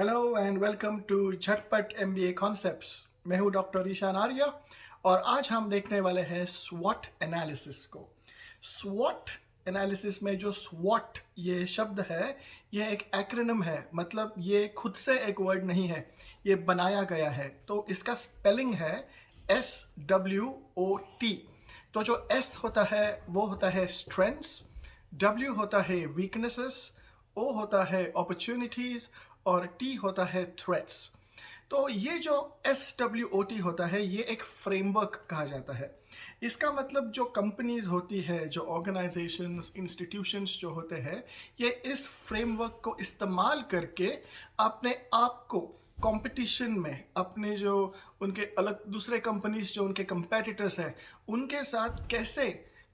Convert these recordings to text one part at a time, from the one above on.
Hello and welcome to झटपट MBA concepts. मैं हूं डॉक्टर ईशान आर्या और आज हम देखने वाले हैं स्वॉट एनालिसिस को। स्वॉट एनालिसिस में जो स्वॉट ये शब्द है, ये एक एक्रोनिम है, मतलब ये खुद से एक वर्ड नहीं है, ये बनाया गया है। तो इसका स्पेलिंग है SWOT। तो जो S होता है वो होता है स्ट्रेंथ्स, W होता है वीकनेसेस, O होता है अपॉर्चुनिटीज और T होता है थ्रेट्स। तो ये जो SWOT होता है ये एक फ्रेमवर्क कहा जाता है। इसका मतलब जो कंपनीज होती है, जो ऑर्गेनाइजेशंस, इंस्टीट्यूशंस जो होते हैं, ये इस फ्रेमवर्क को इस्तेमाल करके अपने आप को कंपटीशन में, अपने जो उनके अलग दूसरे कंपनीज जो उनके कंपेटिटर्स हैं उनके साथ कैसे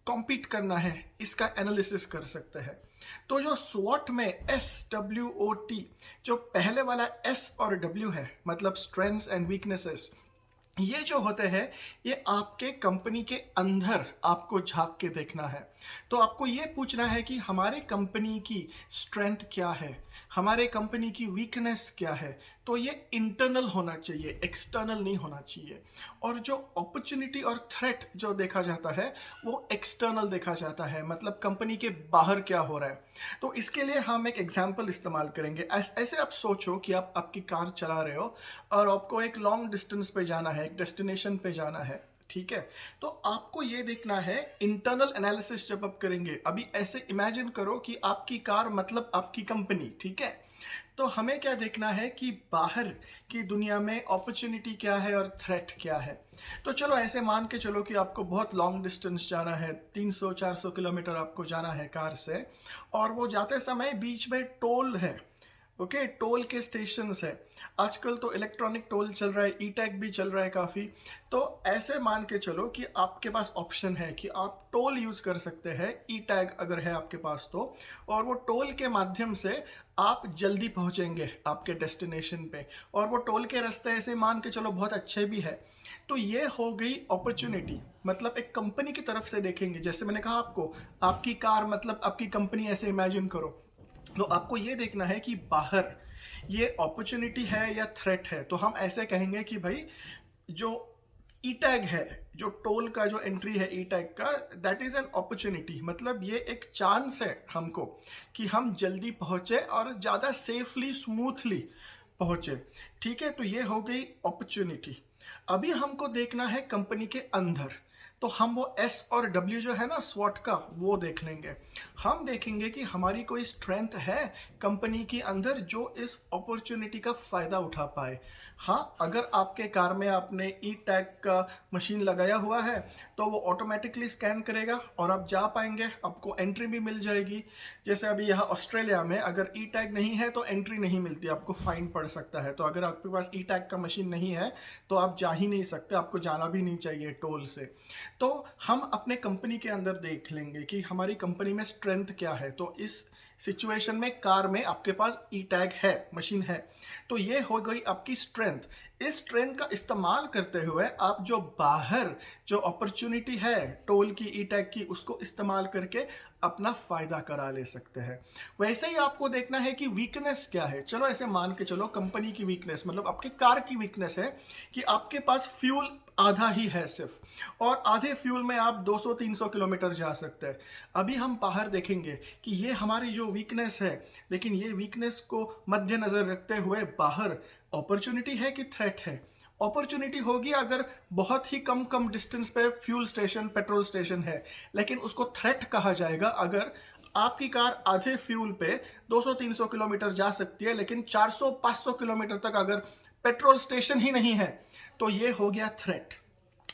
कॉम्पीट करना है, इसका एनालिसिस कर सकते हैं। तो जो स्वॉट में SWOT, जो पहले वाला S और W है, मतलब स्ट्रेंथ्स एंड वीकनेसेस, ये जो होते हैं ये आपके कंपनी के अंदर आपको झांक के देखना है। तो आपको ये पूछना है कि हमारे कंपनी की स्ट्रेंथ क्या है, हमारे कंपनी की वीकनेस क्या है। तो ये इंटरनल होना चाहिए, एक्सटर्नल नहीं होना चाहिए। और जो अपॉर्चुनिटी और थ्रेट जो देखा जाता है वो एक्सटर्नल देखा जाता है, मतलब कंपनी के बाहर क्या हो रहा है। तो इसके लिए हम एक एग्जाम्पल इस्तेमाल करेंगे। ऐसे आप सोचो कि आप आपकी कार चला रहे हो और आपको एक लॉन्ग डिस्टेंस पे जाना है, एक डेस्टिनेशन पे जाना है, ठीक है। तो आपको ये देखना है, इंटरनल एनालिसिस जब आप करेंगे, अभी ऐसे इमेजिन करो कि आपकी कार मतलब आपकी कंपनी, ठीक है। तो हमें क्या देखना है कि बाहर की दुनिया में अपॉर्चुनिटी क्या है और थ्रेट क्या है। तो चलो ऐसे मान के चलो कि आपको बहुत लॉन्ग डिस्टेंस जाना है, 300-400 किलोमीटर आपको जाना है कार से, और वो जाते समय बीच में टोल है। ओके, टोल के स्टेशंस है। आजकल तो इलेक्ट्रॉनिक टोल चल रहा है, ई टैग भी चल रहा है काफ़ी। तो ऐसे मान के चलो कि आपके पास ऑप्शन है कि आप टोल यूज़ कर सकते हैं, ई टैग अगर है आपके पास तो, और वो टोल के माध्यम से आप जल्दी पहुंचेंगे आपके डेस्टिनेशन पे। और वो टोल के रास्ते ऐसे मान के चलो बहुत अच्छे भी है। तो ये हो गई अपॉर्चुनिटी, मतलब एक कंपनी की तरफ से देखेंगे। जैसे मैंने कहा आपको, आपकी कार मतलब आपकी कंपनी, ऐसे इमेजिन करो। तो आपको ये देखना है कि बाहर ये अपॉर्चुनिटी है या थ्रेट है। तो हम ऐसे कहेंगे कि भाई जो ई टैग है, जो टोल का जो एंट्री है ई टैग का, दैट इज एन अपॉर्चुनिटी, मतलब ये एक चांस है हमको कि हम जल्दी पहुंचे और ज़्यादा सेफली, स्मूथली पहुंचे, ठीक है। तो ये हो गई अपॉर्चुनिटी। अभी हमको देखना है कंपनी के अंदर। तो हम वो S और W जो है ना स्वॉट का, वो देख लेंगे। हम देखेंगे कि हमारी कोई स्ट्रेंथ है कंपनी के अंदर जो इस अपॉर्चुनिटी का फ़ायदा उठा पाए। हाँ, अगर आपके कार में आपने ई टैग का मशीन लगाया हुआ है तो वो ऑटोमेटिकली स्कैन करेगा और आप जा पाएंगे, आपको एंट्री भी मिल जाएगी। जैसे अभी यहाँ ऑस्ट्रेलिया में अगर ई टैग नहीं है तो एंट्री नहीं मिलती, आपको फाइन पड़ सकता है। तो अगर आपके पास ई टैग का मशीन नहीं है तो आप जा ही नहीं सकते, आपको जाना भी नहीं चाहिए टोल से। तो हम अपने कंपनी के अंदर देख लेंगे कि हमारी कंपनी में स्ट्रेंथ क्या है। तो इस सिचुएशन में कार में आपके पास ई टैग है, मशीन है, तो ये हो गई आपकी स्ट्रेंथ। इस स्ट्रेंथ का इस्तेमाल करते हुए आप जो बाहर जो अपॉर्चुनिटी है टोल की, ई टैग की, उसको इस्तेमाल करके अपना फायदा करा ले सकते हैं। वैसे ही आपको देखना है कि वीकनेस क्या है। चलो ऐसे मान के चलो कंपनी की वीकनेस, मतलब आपके कार की वीकनेस है कि आपके पास फ्यूल आधा ही है सिर्फ, और आधे फ्यूल में आप 200-300 किलोमीटर जा सकते हैं। अभी हम बाहर देखेंगे कि ये हमारी जो वीकनेस है, लेकिन ये वीकनेस को मद्देनजर रखते हुए बाहर अपॉर्चुनिटी है कि थ्रेट है। अपॉर्चुनिटी होगी अगर बहुत ही कम कम डिस्टेंस पे फ्यूल स्टेशन, पेट्रोल स्टेशन है, लेकिन उसको थ्रेट कहा जाएगा अगर आपकी कार आधे फ्यूल पे 200-300 किलोमीटर जा सकती है, लेकिन 400-500 किलोमीटर तक अगर पेट्रोल स्टेशन ही नहीं है, तो ये हो गया थ्रेट।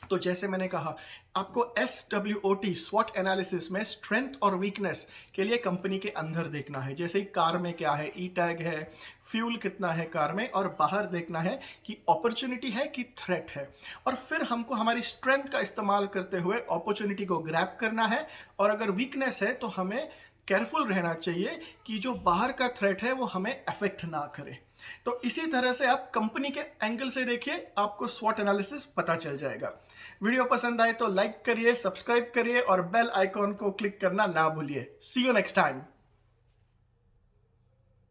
तो जैसे मैंने कहा, आपको SWOT स्वॉट एनालिसिस में स्ट्रेंथ और वीकनेस के लिए कंपनी के अंदर देखना है। जैसे ही कार में क्या है, ई टैग है, फ्यूल कितना है कार में, और बाहर देखना है कि अपॉर्चुनिटी है कि थ्रेट है। और फिर हमको हमारी स्ट्रेंथ का इस्तेमाल करते हुए अपॉर्चुनिटी को ग्रैब करना है, और अगर वीकनेस है तो हमें केयरफुल रहना चाहिए कि जो बाहर का थ्रेट है वो हमें अफेक्ट ना करे। तो इसी तरह से आप कंपनी के एंगल से देखिए, आपको स्वॉट एनालिसिस पता चल जाएगा। वीडियो पसंद आए तो लाइक करिए, सब्सक्राइब करिए और बेल आइकॉन को क्लिक करना ना भूलिए। सी यू नेक्स्ट टाइम।